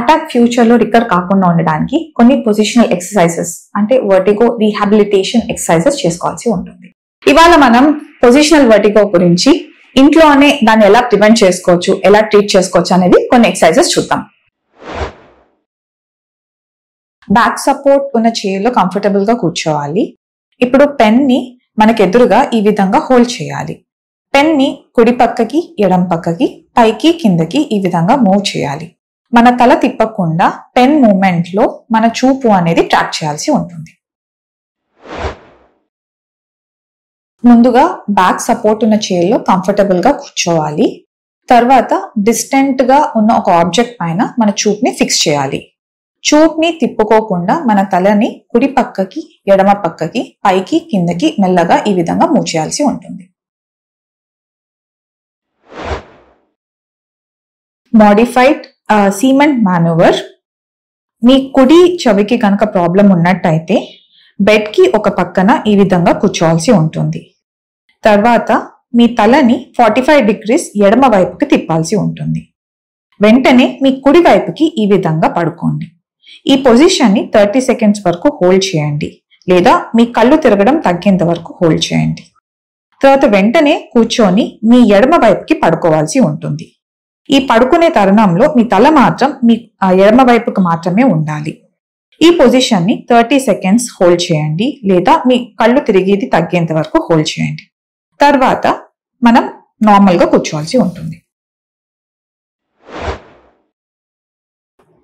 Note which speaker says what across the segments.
Speaker 1: Attack future లో రికర్ కాకుండా ఉండడానికి కొన్ని పొజిషనల్ ఎక్సర్సైజెస్ అంటే వర్టిగో రీహాబిలిటేషన్ ఎక్సర్సైజెస్ చేసుకోవాల్సి ఉంటుంది. ఇవాళ మనం పొజిషనల్ వర్టిగో గురించి ఇంట్లోనే దాన్ని ఎలా ప్రివెంట్ చేసుకోవచ్చు, ఎలా ట్రీట్ చేసుకోవచ్చు అనేది కొన్ని ఎక్సర్సైజెస్ చూద్దాం. బ్యాక్ సపోర్ట్ ఉన్న చైర్ లో కంఫర్టబుల్ గా కూర్చోవాలి. ఇప్పుడు పెన్ ని మనకు ఎదురుగా ఈ విధంగా హోల్డ్ చేయాలి. పెన్ ని కుడి పక్కకి ఎడం పక్కకి పైకి కిందకి ఈ విధంగా మూవ్ చేయాలి. మన తల తిప్పకుండా పెన్ మూమెంట్ లో మన చూపు అనేది ట్రాక్ చేయాల్సి ఉంటుంది. ముందుగా బ్యాక్ సపోర్ట్ ఉన్న చైర్ లో కంఫర్టబుల్ గా కూర్చోవాలి. తర్వాత డిస్టెంట్ గా ఉన్న ఒక ఆబ్జెక్ట్ పైన మన చూపుని ఫిక్స్ చేయాలి. చూపుని తిప్పుకోకుండా మన తలని కుడి పక్కకి ఎడమ పక్కకి పైకి కిందకి మెల్లగా ఈ విధంగా మూవ్ చేయాల్సి ఉంటుంది. Modified cement manoeuvre. మీ కుడి చెవికి కనుక ప్రాబ్లం ఉన్నట్టయితే బెడ్ కి ఒక పక్కన ఈ విధంగా కూర్చోవాల్సి ఉంటుంది. తర్వాత మీ తలని 45 degrees ఎడమ వైపుకి తిప్పాల్సి ఉంటుంది. వెంటనే మీ కుడి వైపుకి ఈ విధంగా పడుకోండి. ఈ పొజిషన్ ని 30 seconds వరకు హోల్డ్ చేయండి, లేదా మీ కళ్ళు తిరగడం తగ్గేంత వరకు హోల్డ్ చేయండి. తర్వాత వెంటనే కూర్చొని మీ ఎడమ వైపుకి పడుకోవాల్సి ఉంటుంది. ఈ పడుకునే తరుణంలో మీ తల మాత్రం మీ ఎడమ వైపుకి మాత్రమే ఉండాలి. ఈ పొజిషన్ ని 30 seconds హోల్డ్ చేయండి, లేదా మీ కళ్ళు తిరిగేది తగ్గేంత వరకు హోల్డ్ చేయండి. తర్వాత మనం నార్మల్ గా కూర్చోవాల్సి ఉంటుంది.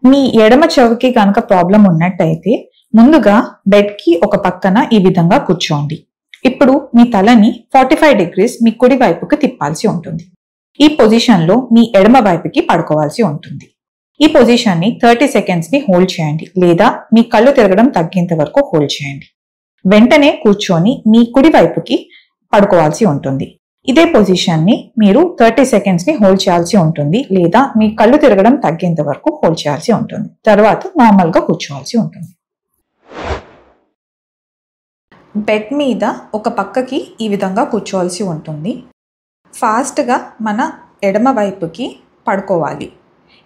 Speaker 1: మీ ఎడమ చెవికి కనుక ప్రాబ్లం ఉన్నట్టయితే ముందుగా బెడ్ కి ఒక పక్కన ఈ విధంగా కూర్చోండి. ఇప్పుడు మీ తలని 45 degrees మీ కుడి వైపుకి తిప్పాల్సి ఉంటుంది. ఈ పొజిషన్ లో మీ ఎడమ వైపుకి పడుకోవాల్సి ఉంటుంది. ఈ పొజిషన్ ని 30 seconds ని హోల్డ్ చేయండి, లేదా మీ కళ్ళు తిరగడం తగ్గేంత వరకు హోల్డ్ చేయండి. వెంటనే కూర్చొని మీ కుడి వైపుకి పడుకోవాల్సి ఉంటుంది. ఇదే పొజిషన్ ని మీరు 30 seconds ని హోల్డ్ చేయాల్సి ఉంటుంది, లేదా మీ కళ్ళు తిరగడం తగ్గేంత వరకు హోల్డ్ చేయాల్సి ఉంటుంది. తర్వాత నార్మల్ గా కూర్చోవాల్సి ఉంటుంది. బెడ్ మీద ఒక పక్కకి ఈ విధంగా కూర్చోవాల్సి ఉంటుంది. ఫాస్ట్ గా మన ఎడమ వైపుకి పడుకోవాలి.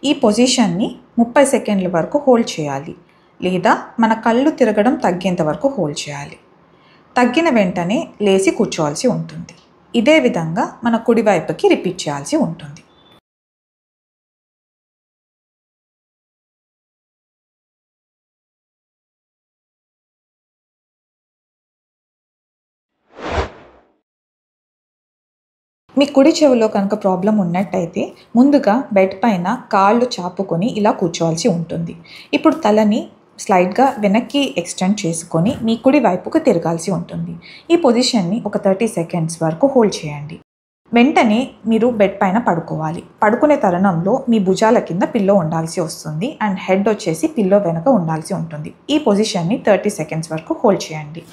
Speaker 1: ఈ పొజిషన్ ని 30 seconds వరకు హోల్డ్ చేయాలి, లేదా మన కళ్ళు తిరగడం తగ్గేంత వరకు హోల్డ్ చేయాలి. తగ్గిన వెంటనే లేచి కూర్చోవాల్సి ఉంటుంది. ఇదే విధంగా మన కుడి వైపుకి రిపీట్ చేయాల్సి ఉంటుంది. మీ కుడి చెవిలో కనుక ప్రాబ్లం ఉన్నట్టయితే ముందుగా బెడ్ పైన కాళ్ళు చాపుకొని ఇలా కూర్చోవాల్సి ఉంటుంది. ఇప్పుడు తలని స్లైడ్గా వెనక్కి ఎక్స్టెండ్ చేసుకొని మీ కుడి వైపుకు తిరగాల్సి ఉంటుంది. ఈ పొజిషన్ని ఒక 30 seconds వరకు హోల్డ్ చేయండి. వెంటనే మీరు బెడ్ పైన పడుకోవాలి. పడుకునే తరుణంలో మీ భుజాల కింద పిల్లో ఉండాల్సి వస్తుంది అండ్ హెడ్ వచ్చేసి పిల్లో వెనక ఉండాల్సి ఉంటుంది. ఈ పొజిషన్ని 30 seconds వరకు హోల్డ్ చేయండి.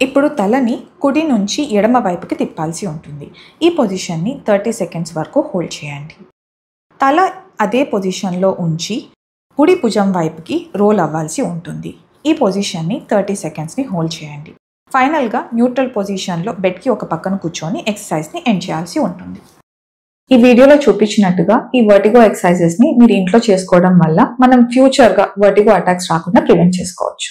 Speaker 1: ఇప్పుడు తలని కుడి నుంచి ఎడమ వైపుకి తిప్పాల్సి ఉంటుంది. ఈ పొజిషన్ని 30 seconds వరకు హోల్డ్ చేయండి. తల అదే పొజిషన్లో ఉంచి కుడి భుజం వైపుకి రోల్ అవ్వాల్సి ఉంటుంది. ఈ పొజిషన్ని 30 seconds ని హోల్డ్ చేయండి. ఫైనల్గా న్యూట్రల్ పొజిషన్లో బెడ్కి ఒక పక్కన కూర్చొని ఎక్సర్సైజ్ని ఎండ్ చేయాల్సి ఉంటుంది. ఈ వీడియోలో చూపించినట్టుగా ఈ వర్టిగో ఎక్సర్సైజెస్ ని మీరు ఇంట్లో చేసుకోవడం వల్ల మనం ఫ్యూచర్గా వర్టిగో అటాక్స్ రాకుండా ప్రివెంట్ చేసుకోవచ్చు.